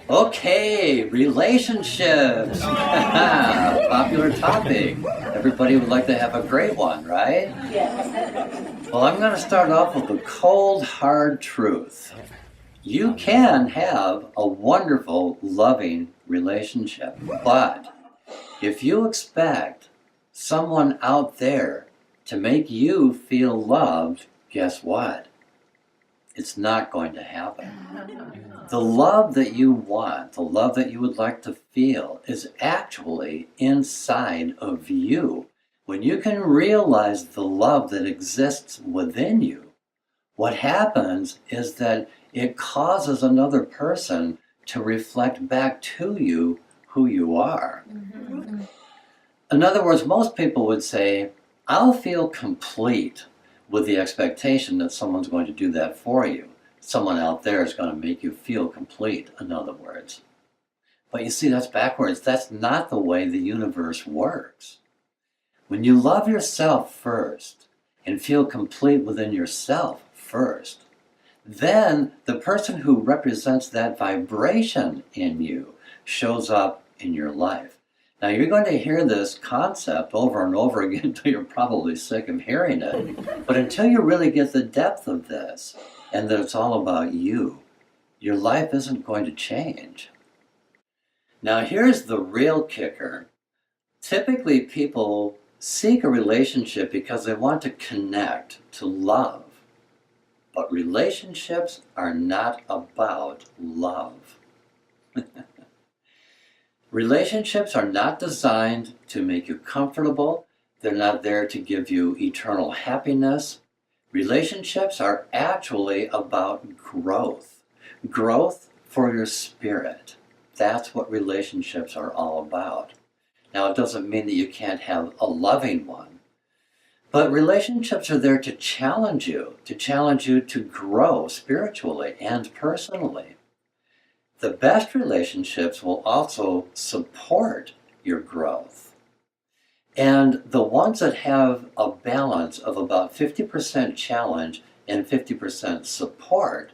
Okay, relationships. Popular topic. Everybody would like to have a great one, right? Yes. Well, I'm going to start off with a cold, hard truth. You can have a wonderful, loving relationship, but if you expect someone out there to make you feel loved, guess what? It's not going to happen. The love that you want, the love that you would like to feel, is actually inside of you. When you can realize the love that exists within you, what happens is that it causes another person to reflect back to you who you are. In other words, most people would say, I'll feel complete with the expectation that someone's going to do that for you. Someone out there is going to make you feel complete, in other words. But you see, that's backwards. That's not the way the universe works. When you love yourself first and feel complete within yourself first, then the person who represents that vibration in you shows up in your life. Now, you're going to hear this concept over and over again until you're probably sick of hearing it. But until you really get the depth of this, and that it's all about you, your life isn't going to change. Now, here's the real kicker. Typically, people seek a relationship because they want to connect, to love. But relationships are not about love. Relationships are not designed to make you comfortable. They're not there to give you eternal happiness. Relationships are actually about growth. Growth for your spirit. That's what relationships are all about. Now, it doesn't mean that you can't have a loving one. But relationships are there to challenge you to grow spiritually and personally. The best relationships will also support your growth. And the ones that have a balance of about 50% challenge and 50% support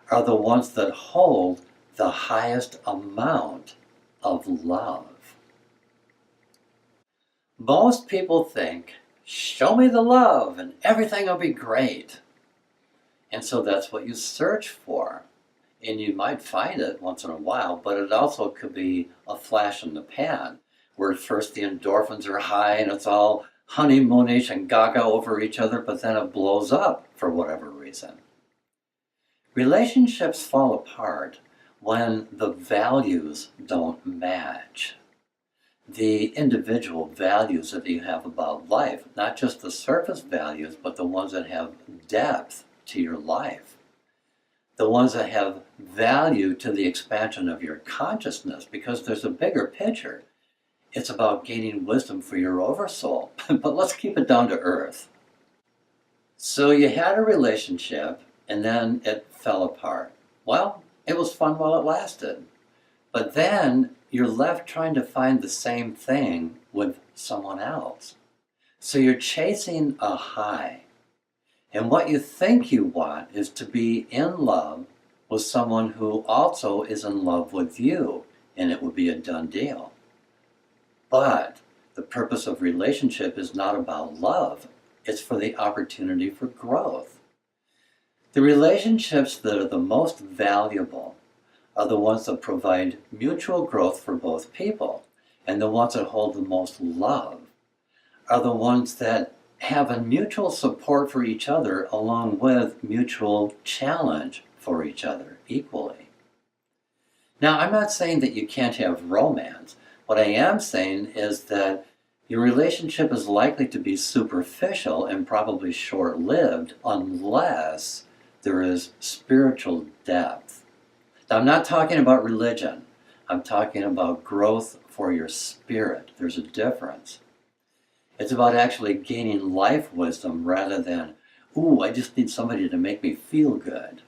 are the ones that hold the highest amount of love. Most people think, show me the love and everything will be great. And so that's what you search for. And you might find it once in a while, but it also could be a flash in the pan, where at first the endorphins are high and it's all honeymoonish and gaga over each other, but then it blows up for whatever reason. Relationships fall apart when the values don't match. The individual values that you have about life, not just the surface values, but the ones that have depth to your life. The ones that have value to the expansion of your consciousness, because there's a bigger picture. It's about gaining wisdom for your oversoul. But let's keep it down to earth. So you had a relationship and then it fell apart. Well, it was fun while it lasted. But then you're left trying to find the same thing with someone else. So you're chasing a high. And what you think you want is to be in love with someone who also is in love with you, and it would be a done deal. But the purpose of relationship is not about love. It's for the opportunity for growth. The relationships that are the most valuable are the ones that provide mutual growth for both people. And the ones that hold the most love are the ones that have a mutual support for each other along with mutual challenge for each other equally. Now, I'm not saying that you can't have romance. What I am saying is that your relationship is likely to be superficial and probably short-lived unless there is spiritual depth. Now, I'm not talking about religion. I'm talking about growth for your spirit. There's a difference. It's about actually gaining life wisdom rather than, ooh, I just need somebody to make me feel good.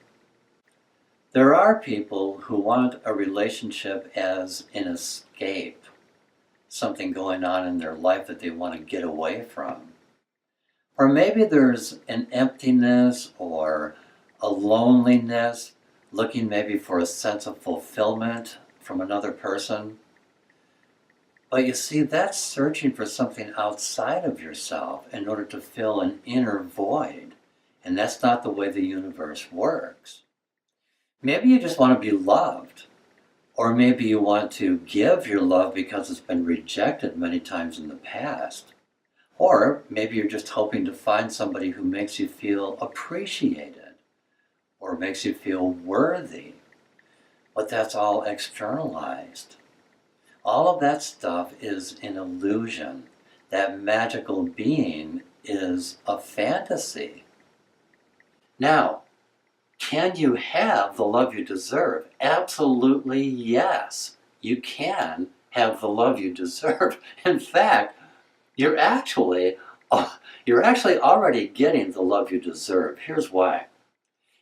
There are people who want a relationship as an escape, something going on in their life that they want to get away from. Or maybe there's an emptiness or a loneliness looking maybe for a sense of fulfillment from another person. But you see, that's searching for something outside of yourself in order to fill an inner void. And that's not the way the universe works. Maybe you just want to be loved. Or maybe you want to give your love because it's been rejected many times in the past. Or maybe you're just hoping to find somebody who makes you feel appreciated or makes you feel worthy. But that's all externalized. All of that stuff is an illusion. That magical being is a fantasy. Now, can you have the love you deserve? Absolutely yes. You can have the love you deserve. In fact, you're actually already getting the love you deserve. Here's why.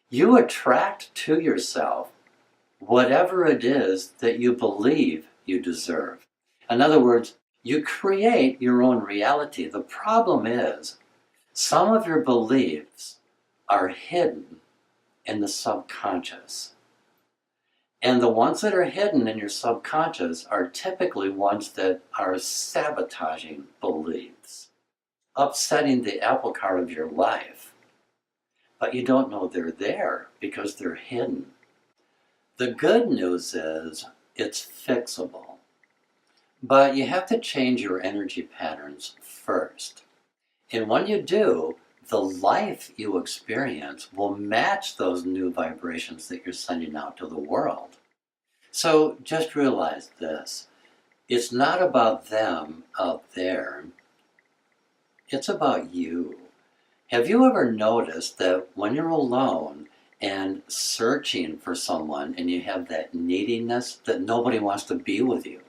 You attract to yourself whatever it is that you believe you deserve. In other words, you create your own reality. The problem is, some of your beliefs are hidden in the subconscious. And the ones that are hidden in your subconscious are typically ones that are sabotaging beliefs, upsetting the apple cart of your life. But you don't know they're there because they're hidden. The good news is it's fixable. But you have to change your energy patterns first. And when you do, the life you experience will match those new vibrations that you're sending out to the world. So just realize this. It's not about them out there. It's about you. Have you ever noticed that when you're alone and searching for someone and you have that neediness that nobody wants to be with you?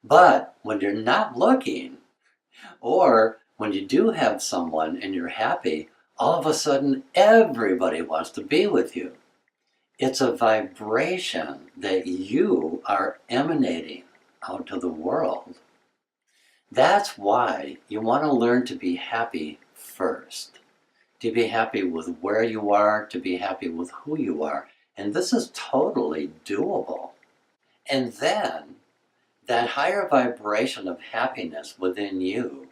But when you're not looking, or when you do have someone and you're happy, all of a sudden everybody wants to be with you. It's a vibration that you are emanating out to the world. That's why you want to learn to be happy first. To be happy with where you are, to be happy with who you are. And this is totally doable. And then that higher vibration of happiness within you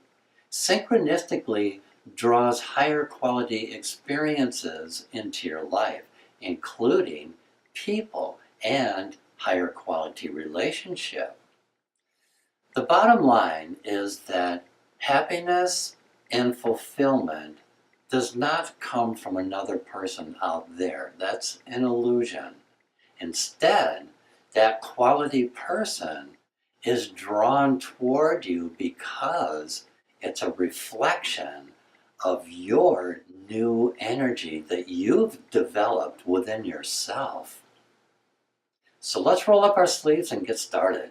synchronistically draws higher quality experiences into your life, including people and higher quality relationship. The bottom line is that happiness and fulfillment does not come from another person out there. That's an illusion. Instead, that quality person is drawn toward you because it's a reflection of your new energy that you've developed within yourself. So let's roll up our sleeves and get started.